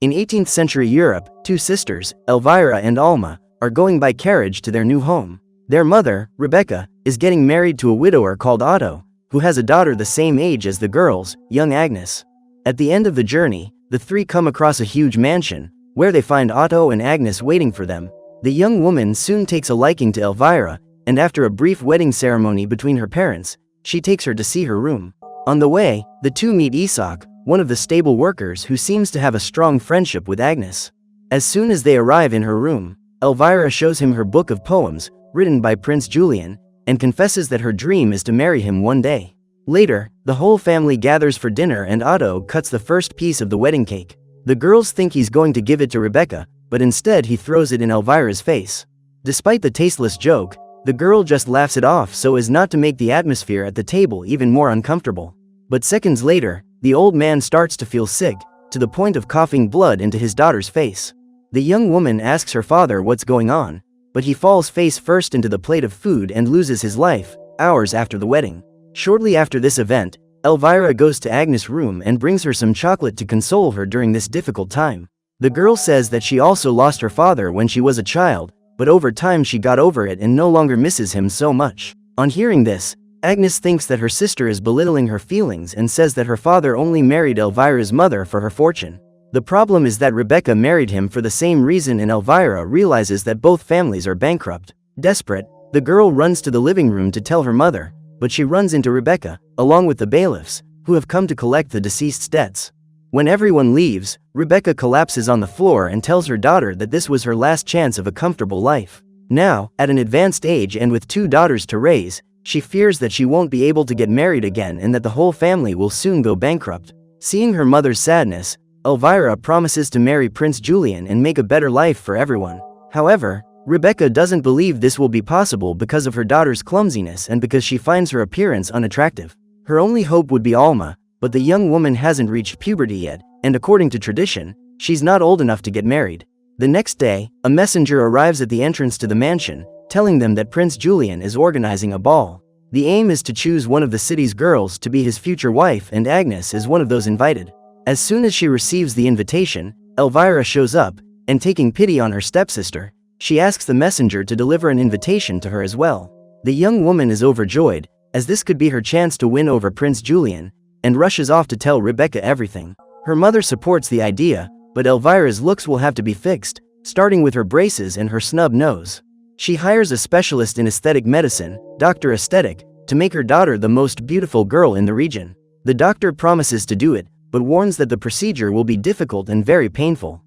In 18th century Europe, two sisters, Elvira and Alma, are going by carriage to their new home. Their mother, Rebecca, is getting married to a widower called Otto, who has a daughter the same age as the girls, young Agnes. At the end of the journey, the three come across a huge mansion, where they find Otto and Agnes waiting for them. The young woman soon takes a liking to Elvira, and after a brief wedding ceremony between her parents, she takes her to see her room. On the way, the two meet Isak, one of the stable workers who seems to have a strong friendship with Agnes. As soon as they arrive in her room, Elvira shows him her book of poems, written by Prince Julian, and confesses that her dream is to marry him one day. Later, the whole family gathers for dinner and Otto cuts the first piece of the wedding cake. The girls think he's going to give it to Rebecca, but instead he throws it in Elvira's face. Despite the tasteless joke, the girl just laughs it off so as not to make the atmosphere at the table even more uncomfortable. But seconds later, the old man starts to feel sick, to the point of coughing blood into his daughter's face. The young woman asks her father what's going on, but he falls face first into the plate of food and loses his life, hours after the wedding. Shortly after this event, Elvira goes to Agnes' room and brings her some chocolate to console her during this difficult time. The girl says that she also lost her father when she was a child, but over time she got over it and no longer misses him so much. On hearing this, Agnes thinks that her sister is belittling her feelings and says that her father only married Elvira's mother for her fortune. The problem is that Rebecca married him for the same reason, and Elvira realizes that both families are bankrupt. Desperate, the girl runs to the living room to tell her mother, but she runs into Rebecca, along with the bailiffs, who have come to collect the deceased's debts. When everyone leaves, Rebecca collapses on the floor and tells her daughter that this was her last chance of a comfortable life. Now, at an advanced age and with two daughters to raise, she fears that she won't be able to get married again and that the whole family will soon go bankrupt. Seeing her mother's sadness, Elvira promises to marry Prince Julian and make a better life for everyone. However, Rebecca doesn't believe this will be possible because of her daughter's clumsiness and because she finds her appearance unattractive. Her only hope would be Alma, but the young woman hasn't reached puberty yet, and according to tradition, she's not old enough to get married. The next day, a messenger arrives at the entrance to the mansion, telling them that Prince Julian is organizing a ball. The aim is to choose one of the city's girls to be his future wife, and Agnes is one of those invited. As soon as she receives the invitation, Elvira shows up, and taking pity on her stepsister, she asks the messenger to deliver an invitation to her as well. The young woman is overjoyed, as this could be her chance to win over Prince Julian, and rushes off to tell Rebecca everything. Her mother supports the idea, but Elvira's looks will have to be fixed, starting with her braces and her snub nose. She hires a specialist in aesthetic medicine, Dr. Aesthetic, to make her daughter the most beautiful girl in the region. The doctor promises to do it, but warns that the procedure will be difficult and very painful.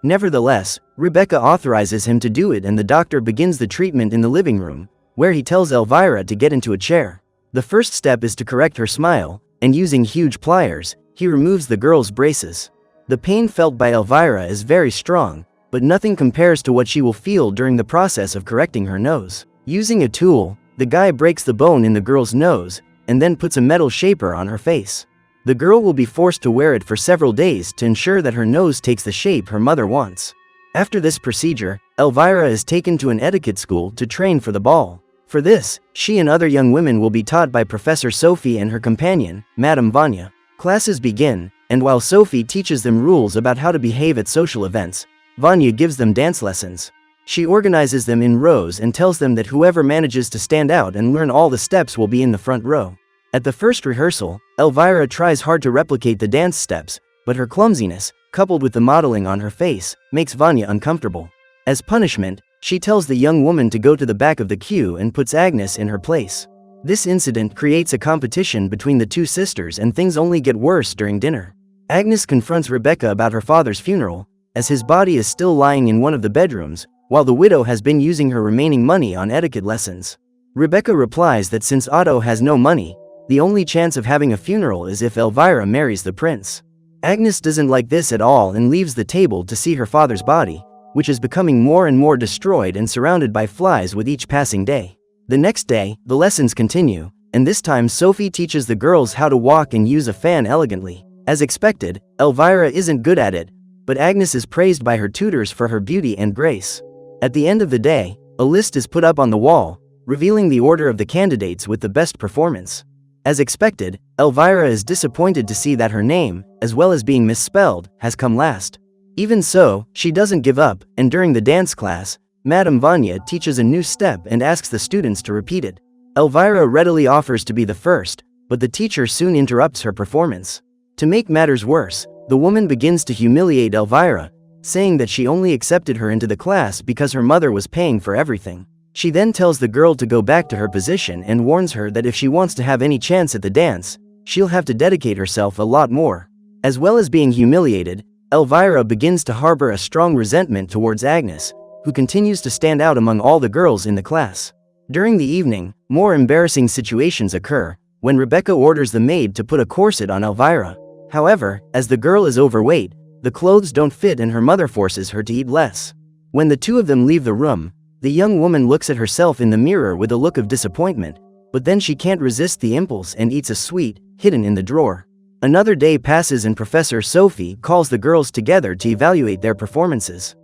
Nevertheless, Rebecca authorizes him to do it, and the doctor begins the treatment in the living room, where he tells Elvira to get into a chair. The first step is to correct her smile, and using huge pliers, he removes the girl's braces. The pain felt by Elvira is very strong, but nothing compares to what she will feel during the process of correcting her nose. Using a tool, the guy breaks the bone in the girl's nose, and then puts a metal shaper on her face. The girl will be forced to wear it for several days to ensure that her nose takes the shape her mother wants. After this procedure, Elvira is taken to an etiquette school to train for the ball. For this, she and other young women will be taught by Professor Sophie and her companion, Madame Vanya. Classes begin, and while Sophie teaches them rules about how to behave at social events, Vanya gives them dance lessons. She organizes them in rows and tells them that whoever manages to stand out and learn all the steps will be in the front row. At the first rehearsal, Elvira tries hard to replicate the dance steps, but her clumsiness, coupled with the modeling on her face, makes Vanya uncomfortable. As punishment, she tells the young woman to go to the back of the queue and puts Agnes in her place. This incident creates a competition between the two sisters, and things only get worse during dinner. Agnes confronts Rebecca about her father's funeral, as his body is still lying in one of the bedrooms, while the widow has been using her remaining money on etiquette lessons. Rebecca replies that since Otto has no money, the only chance of having a funeral is if Elvira marries the prince. Agnes doesn't like this at all and leaves the table to see her father's body, which is becoming more and more destroyed and surrounded by flies with each passing day. The next day, the lessons continue, and this time Sophie teaches the girls how to walk and use a fan elegantly. As expected, Elvira isn't good at it, but Agnes is praised by her tutors for her beauty and grace. At the end of the day, a list is put up on the wall, revealing the order of the candidates with the best performance. As expected, Elvira is disappointed to see that her name, as well as being misspelled, has come last. Even so, she doesn't give up, and during the dance class, Madame Vanya teaches a new step and asks the students to repeat it. Elvira readily offers to be the first, but the teacher soon interrupts her performance. To make matters worse, the woman begins to humiliate Elvira, saying that she only accepted her into the class because her mother was paying for everything. She then tells the girl to go back to her position and warns her that if she wants to have any chance at the dance, she'll have to dedicate herself a lot more. As well as being humiliated, Elvira begins to harbor a strong resentment towards Agnes, who continues to stand out among all the girls in the class. During the evening, more embarrassing situations occur, when Rebecca orders the maid to put a corset on Elvira. However, as the girl is overweight, the clothes don't fit and her mother forces her to eat less. When the two of them leave the room, the young woman looks at herself in the mirror with a look of disappointment, but then she can't resist the impulse and eats a sweet, hidden in the drawer. Another day passes and Professor Sophie calls the girls together to evaluate their performances.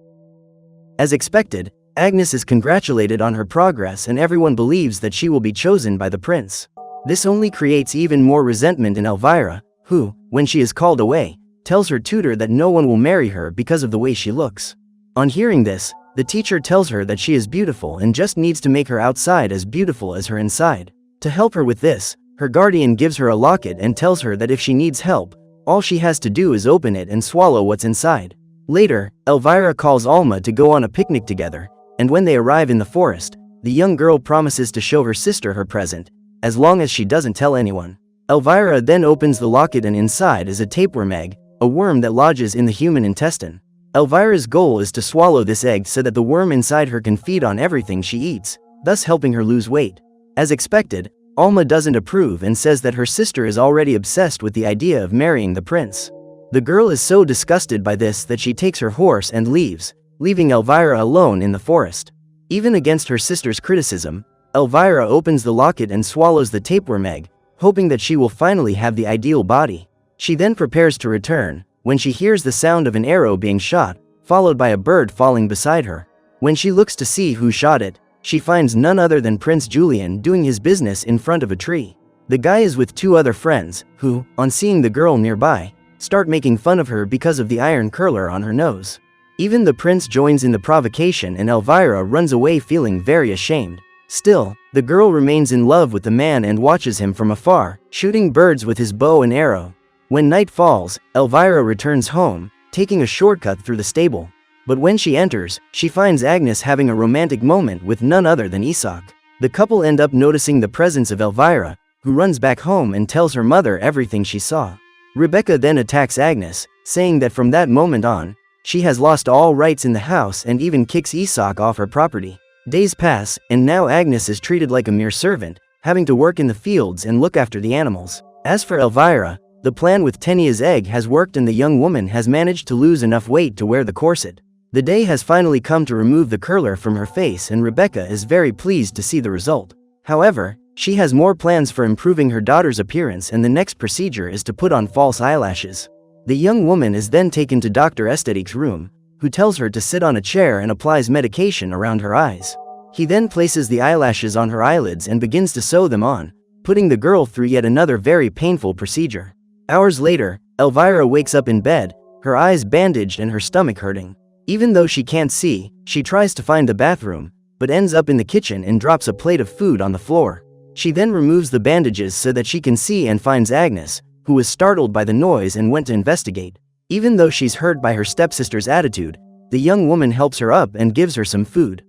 As expected, Agnes is congratulated on her progress and everyone believes that she will be chosen by the prince. This only creates even more resentment in Elvira, who, when she is called away, tells her tutor that no one will marry her because of the way she looks. On hearing this, the teacher tells her that she is beautiful and just needs to make her outside as beautiful as her inside. To help her with this, her guardian gives her a locket and tells her that if she needs help, all she has to do is open it and swallow what's inside. Later, Elvira calls Alma to go on a picnic together, and when they arrive in the forest, the young girl promises to show her sister her present, as long as she doesn't tell anyone. Elvira then opens the locket and inside is a tapeworm egg, a worm that lodges in the human intestine. Elvira's goal is to swallow this egg so that the worm inside her can feed on everything she eats, thus helping her lose weight. As expected, Alma doesn't approve and says that her sister is already obsessed with the idea of marrying the prince. The girl is so disgusted by this that she takes her horse and leaves, leaving Elvira alone in the forest. Even against her sister's criticism, Elvira opens the locket and swallows the tapeworm egg, hoping that she will finally have the ideal body. She then prepares to return, when she hears the sound of an arrow being shot, followed by a bird falling beside her. When she looks to see who shot it, she finds none other than Prince Julian doing his business in front of a tree. The guy is with two other friends, who, on seeing the girl nearby, start making fun of her because of the iron curler on her nose. Even the prince joins in the provocation and Elvira runs away feeling very ashamed. Still, the girl remains in love with the man and watches him from afar, shooting birds with his bow and arrow. When night falls, Elvira returns home, taking a shortcut through the stable. But when she enters, she finds Agnes having a romantic moment with none other than Isak. The couple end up noticing the presence of Elvira, who runs back home and tells her mother everything she saw. Rebecca then attacks Agnes, saying that from that moment on, she has lost all rights in the house and even kicks Isak off her property. Days pass, and now Agnes is treated like a mere servant, having to work in the fields and look after the animals. As for Elvira, the plan with Tenia's egg has worked and the young woman has managed to lose enough weight to wear the corset. The day has finally come to remove the curler from her face and Rebecca is very pleased to see the result. However, she has more plans for improving her daughter's appearance and the next procedure is to put on false eyelashes. The young woman is then taken to Dr. Estetique's room, who tells her to sit on a chair and applies medication around her eyes. He then places the eyelashes on her eyelids and begins to sew them on, putting the girl through yet another very painful procedure. Hours later, Elvira wakes up in bed, her eyes bandaged and her stomach hurting. Even though she can't see, she tries to find the bathroom, but ends up in the kitchen and drops a plate of food on the floor. She then removes the bandages so that she can see and finds Agnes, who was startled by the noise and went to investigate. Even though she's hurt by her stepsister's attitude, the young woman helps her up and gives her some food.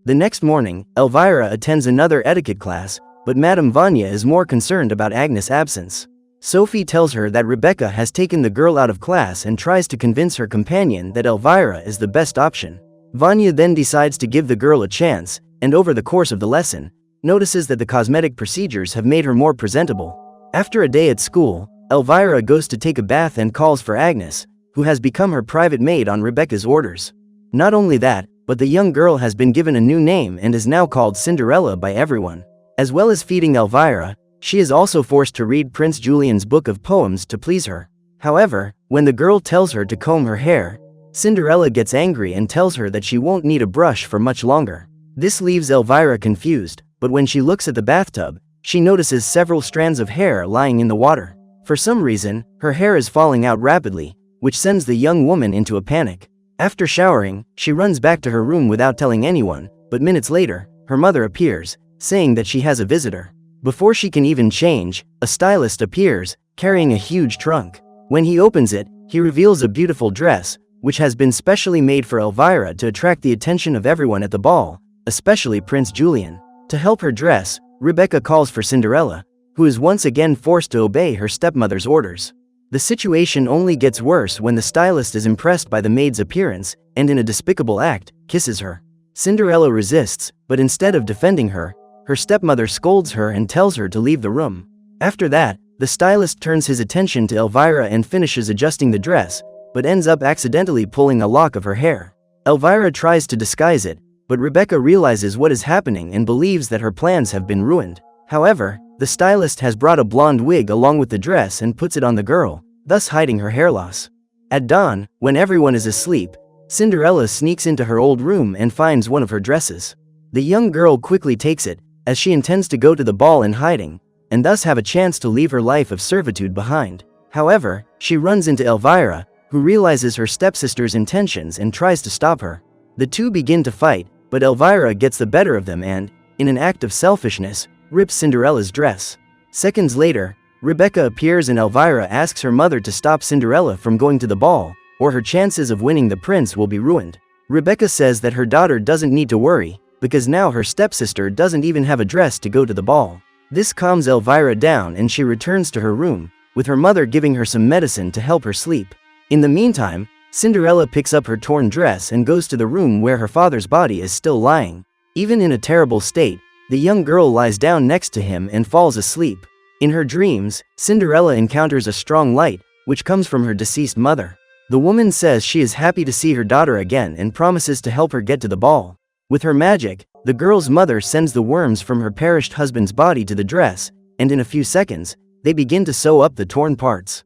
The next morning, Elvira attends another etiquette class, but Madame Vanya is more concerned about Agnes' absence. Sophie tells her that Rebecca has taken the girl out of class and tries to convince her companion that Elvira is the best option. Vanya then decides to give the girl a chance, and over the course of the lesson, notices that the cosmetic procedures have made her more presentable. After a day at school, Elvira goes to take a bath and calls for Agnes, who has become her private maid on Rebecca's orders. Not only that, but the young girl has been given a new name and is now called Cinderella by everyone. As well as feeding Elvira, she is also forced to read Prince Julian's book of poems to please her. However, when the girl tells her to comb her hair, Cinderella gets angry and tells her that she won't need a brush for much longer. This leaves Elvira confused, but when she looks at the bathtub, she notices several strands of hair lying in the water. For some reason, her hair is falling out rapidly, which sends the young woman into a panic. After showering, she runs back to her room without telling anyone, but minutes later, her mother appears, saying that she has a visitor. Before she can even change, a stylist appears, carrying a huge trunk. When he opens it, he reveals a beautiful dress, which has been specially made for Elvira to attract the attention of everyone at the ball, especially Prince Julian. To help her dress, Rebecca calls for Cinderella, who is once again forced to obey her stepmother's orders. The situation only gets worse when the stylist is impressed by the maid's appearance and, in a despicable act, kisses her. Cinderella resists, but instead of defending her, her stepmother scolds her and tells her to leave the room. After that, the stylist turns his attention to Elvira and finishes adjusting the dress, but ends up accidentally pulling a lock of her hair. Elvira tries to disguise it, but Rebecca realizes what is happening and believes that her plans have been ruined. However, the stylist has brought a blonde wig along with the dress and puts it on the girl, thus hiding her hair loss. At dawn, when everyone is asleep, Cinderella sneaks into her old room and finds one of her dresses. The young girl quickly takes it, as she intends to go to the ball in hiding, and thus have a chance to leave her life of servitude behind. However, she runs into Elvira, who realizes her stepsister's intentions and tries to stop her. The two begin to fight, but Elvira gets the better of them and, in an act of selfishness, rips Cinderella's dress. Seconds later, Rebecca appears and Elvira asks her mother to stop Cinderella from going to the ball, or her chances of winning the prince will be ruined. Rebecca says that her daughter doesn't need to worry, because now her stepsister doesn't even have a dress to go to the ball. This calms Elvira down and she returns to her room, with her mother giving her some medicine to help her sleep. In the meantime, Cinderella picks up her torn dress and goes to the room where her father's body is still lying. Even in a terrible state, the young girl lies down next to him and falls asleep. In her dreams, Cinderella encounters a strong light, which comes from her deceased mother. The woman says she is happy to see her daughter again and promises to help her get to the ball. With her magic, the girl's mother sends the worms from her perished husband's body to the dress, and in a few seconds, they begin to sew up the torn parts.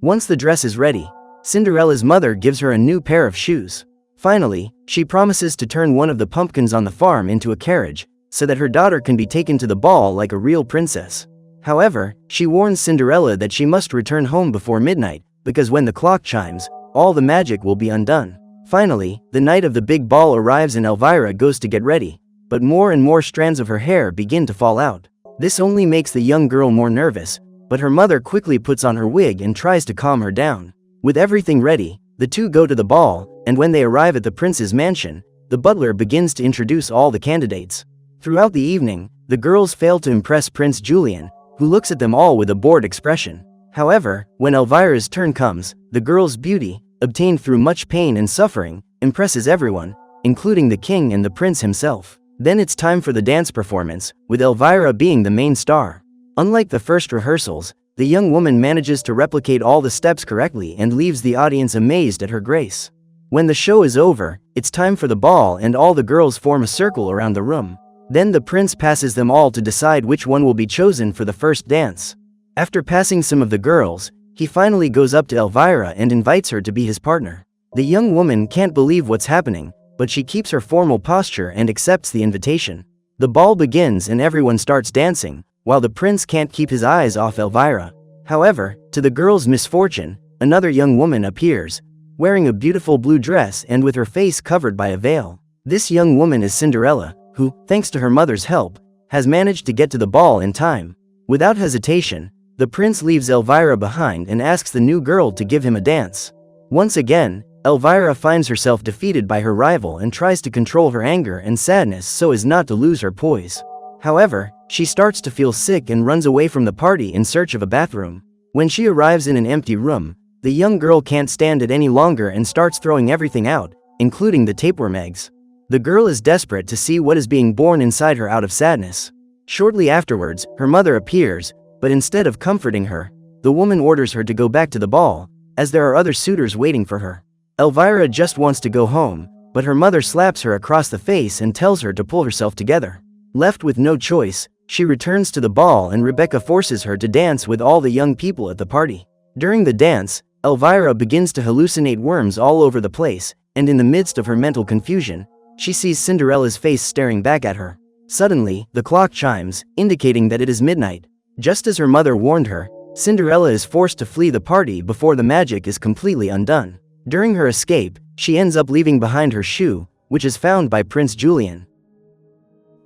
Once the dress is ready, Cinderella's mother gives her a new pair of shoes. Finally, she promises to turn one of the pumpkins on the farm into a carriage, so that her daughter can be taken to the ball like a real princess. However, she warns Cinderella that she must return home before midnight, because when the clock chimes, all the magic will be undone. Finally, the night of the big ball arrives and Elvira goes to get ready, but more and more strands of her hair begin to fall out. This only makes the young girl more nervous, but her mother quickly puts on her wig and tries to calm her down. With everything ready, the two go to the ball, and when they arrive at the prince's mansion, the butler begins to introduce all the candidates. Throughout the evening, the girls fail to impress Prince Julian, who looks at them all with a bored expression. However, when Elvira's turn comes, the girl's beauty, obtained through much pain and suffering, impresses everyone, including the king and the prince himself. Then it's time for the dance performance, with Elvira being the main star. Unlike the first rehearsals, the young woman manages to replicate all the steps correctly and leaves the audience amazed at her grace. When the show is over, it's time for the ball and all the girls form a circle around the room. Then the prince passes them all to decide which one will be chosen for the first dance. After passing some of the girls, he finally goes up to Elvira and invites her to be his partner. The young woman can't believe what's happening, but she keeps her formal posture and accepts the invitation. The ball begins and everyone starts dancing, while the prince can't keep his eyes off Elvira. However, to the girl's misfortune, another young woman appears, wearing a beautiful blue dress and with her face covered by a veil. This young woman is Cinderella, who, thanks to her mother's help, has managed to get to the ball in time. Without hesitation, the prince leaves Elvira behind and asks the new girl to give him a dance. Once again, Elvira finds herself defeated by her rival and tries to control her anger and sadness so as not to lose her poise. However, she starts to feel sick and runs away from the party in search of a bathroom. When she arrives in an empty room, the young girl can't stand it any longer and starts throwing everything out, including the tapeworm eggs. The girl is desperate to see what is being born inside her out of sadness. Shortly afterwards, her mother appears, but instead of comforting her, the woman orders her to go back to the ball, as there are other suitors waiting for her. Elvira just wants to go home, but her mother slaps her across the face and tells her to pull herself together. Left with no choice, she returns to the ball and Rebecca forces her to dance with all the young people at the party. During the dance, Elvira begins to hallucinate worms all over the place, and in the midst of her mental confusion, she sees Cinderella's face staring back at her. Suddenly, the clock chimes, indicating that it is midnight. Just as her mother warned her, Cinderella is forced to flee the party before the magic is completely undone. During her escape, she ends up leaving behind her shoe, which is found by Prince Julian.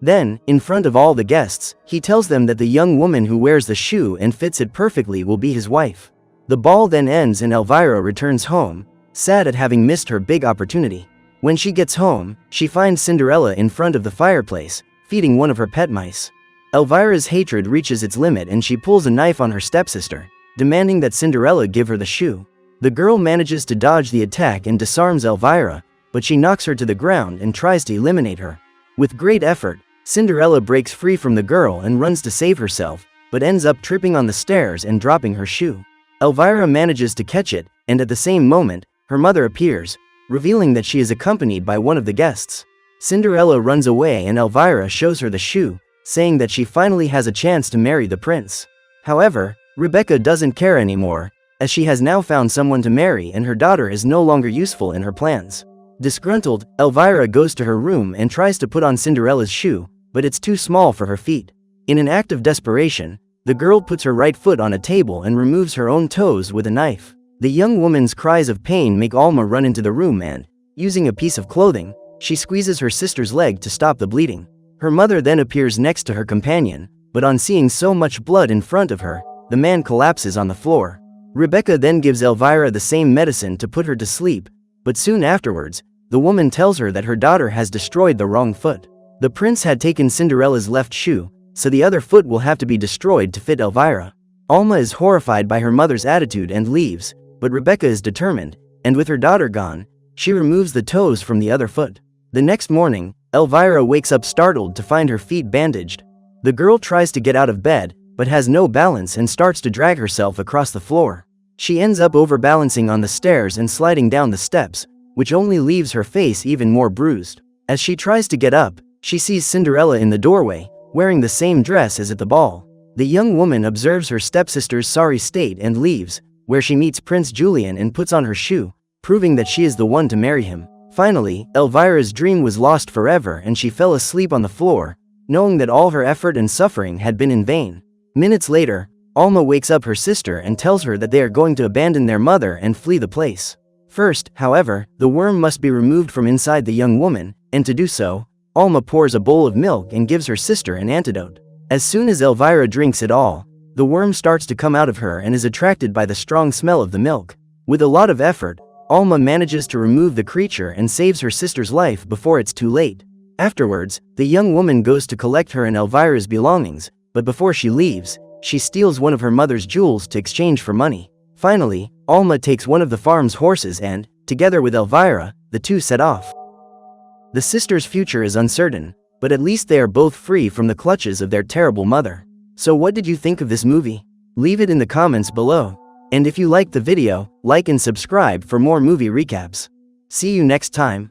Then, in front of all the guests, he tells them that the young woman who wears the shoe and fits it perfectly will be his wife. The ball then ends and Elvira returns home, sad at having missed her big opportunity. When she gets home, she finds Cinderella in front of the fireplace, feeding one of her pet mice. Elvira's hatred reaches its limit and she pulls a knife on her stepsister, demanding that Cinderella give her the shoe. The girl manages to dodge the attack and disarms Elvira, but she knocks her to the ground and tries to eliminate her. With great effort, Cinderella breaks free from the girl and runs to save herself, but ends up tripping on the stairs and dropping her shoe. Elvira manages to catch it, and at the same moment, her mother appears, revealing that she is accompanied by one of the guests. Cinderella runs away and Elvira shows her the shoe, saying that she finally has a chance to marry the prince. However, Rebecca doesn't care anymore, as she has now found someone to marry and her daughter is no longer useful in her plans. Disgruntled, Elvira goes to her room and tries to put on Cinderella's shoe, but it's too small for her feet. In an act of desperation, the girl puts her right foot on a table and removes her own toes with a knife. The young woman's cries of pain make Alma run into the room and, using a piece of clothing, she squeezes her sister's leg to stop the bleeding. Her mother then appears next to her companion, but on seeing so much blood in front of her, the man collapses on the floor. Rebecca then gives Elvira the same medicine to put her to sleep, but soon afterwards, the woman tells her that her daughter has destroyed the wrong foot. The prince had taken Cinderella's left shoe, so the other foot will have to be destroyed to fit Elvira. Alma is horrified by her mother's attitude and leaves, but Rebecca is determined, and with her daughter gone, she removes the toes from the other foot. The next morning, Elvira wakes up startled to find her feet bandaged. The girl tries to get out of bed, but has no balance and starts to drag herself across the floor. She ends up overbalancing on the stairs and sliding down the steps, which only leaves her face even more bruised. As she tries to get up, she sees Cinderella in the doorway, wearing the same dress as at the ball. The young woman observes her stepsister's sorry state and leaves, where she meets Prince Julian and puts on her shoe, proving that she is the one to marry him. Finally, Elvira's dream was lost forever and she fell asleep on the floor, knowing that all her effort and suffering had been in vain. Minutes later, Alma wakes up her sister and tells her that they are going to abandon their mother and flee the place. First, however, the worm must be removed from inside the young woman, and to do so, Alma pours a bowl of milk and gives her sister an antidote. As soon as Elvira drinks it all, the worm starts to come out of her and is attracted by the strong smell of the milk. With a lot of effort, Alma manages to remove the creature and saves her sister's life before it's too late. Afterwards, the young woman goes to collect her and Elvira's belongings, but before she leaves, she steals one of her mother's jewels to exchange for money. Finally, Alma takes one of the farm's horses and, together with Elvira, the two set off. The sisters' future is uncertain, but at least they are both free from the clutches of their terrible mother. So what did you think of this movie? Leave it in the comments below. And if you liked the video, like and subscribe for more movie recaps. See you next time.